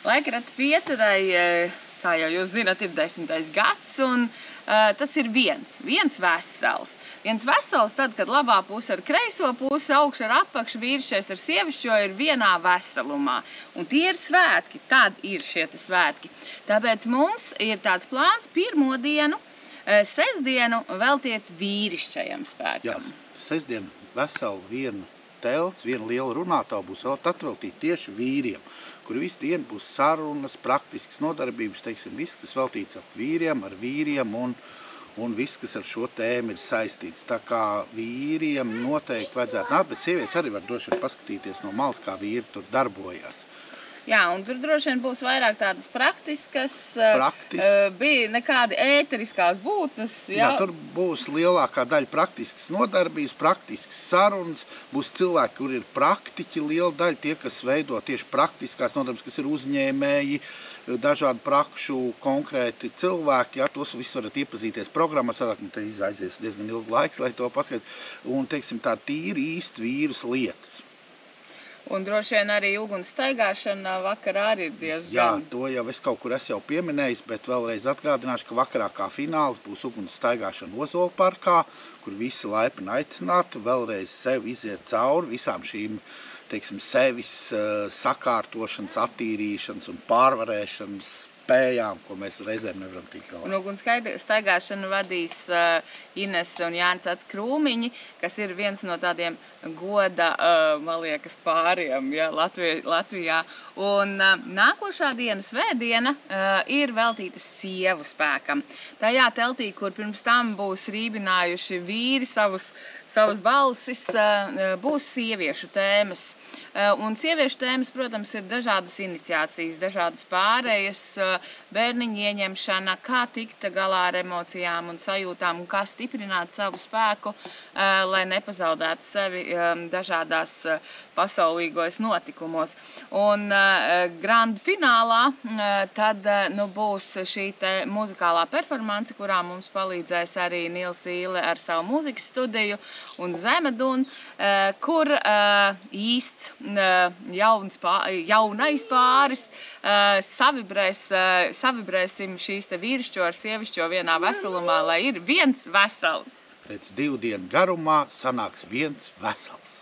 Laikrata pieturai, kā jau jūs zināt, ir 10. gads, un tas ir viens vesels. Viens vesels tad, kad labā puse ar kreiso pusi, augšu ar apakšu, vīrišķais ar sievišķo ir vienā veselumā. Un tie ir svētki, tad ir šie svētki. Tāpēc mums ir tāds plāns pirmo dienu, sestdienu veltiet vīrišķajam spēkam. Jā, sestdienu veselu vienu telts, viena liela runātāja būs atveltīta tieši vīriem, kur visu dienu būs sarunas, praktiskas nodarbības, teiksim, viss, kas veltīts ap vīriem, ar vīriem un viss, kas ar šo tēmu ir saistīts. Tā kā vīriem noteikti vajadzētu nākt, bet sievietes arī var droši vien paskatīties no malas, kā vīri tur darbojas. Jā, un tur droši vien būs vairāk tādas praktiskas, bija nekādi ēteriskās būtnes. Jā, tur būs lielākā daļa praktiskas nodarbības, praktiskas sarunas, būs cilvēki, kur ir praktiķi, liela daļa tie, kas veido tieši praktiskās nodarbības, kas ir uzņēmēji, dažādu prakšu konkrēti cilvēki, jā, tos visu varat iepazīties programmā, sadāk, te aizies diezgan ilgu laiks, lai to paskatīt, un, teiksim, tā tīri īsti vīrus lietas. Un droši vien arī uguns staigāšana vakarā arī ir diezgan. Jā, to jau es kaut kur esmu jau pieminējis, bet vēlreiz atgādināšu, ka vakarā kā fināls būs uguns staigāšana Ozola parkā, kur visi laipni aicināti, vēlreiz sev iziet cauri visām šīm, teiksim, sevis sakārtošanas, attīrīšanas un pārvarēšanas spējām, ko mēs reizēm nevaram tikt galā. Un uguns staigāšanu vadīs Inese un Jānis Krūmiņi, kas ir viens no tādiem goda, man liekas, pāriem, ja, Latvijā. Un nākošā diena, svētdiena, ir veltīta sievu spēkam. Tajā teltī, kur pirms tam būs rībinājuši vīri savas balsis, būs sieviešu tēmas. Un sieviešu tēmas, protams, ir dažādas iniciācijas, dažādas pārējas, bērniņu ieņemšana, kā tikt galā ar emocijām un sajūtām un kā stiprināt savu spēku, lai nepazaudētu sevi dažādās pasaulīgos notikumos. Un grand finālā tad būs šī te muzikālā performance, kurā mums palīdzēs arī Nils Īle ar savu mūzikas studiju un Zemedun, kur īsts jaunais pāris savibrēsim šīs te vīrišķo ar sievišķo vienā veselumā, lai ir viens vesels. Pēc 2 dienu garumā sanāks viens vesels.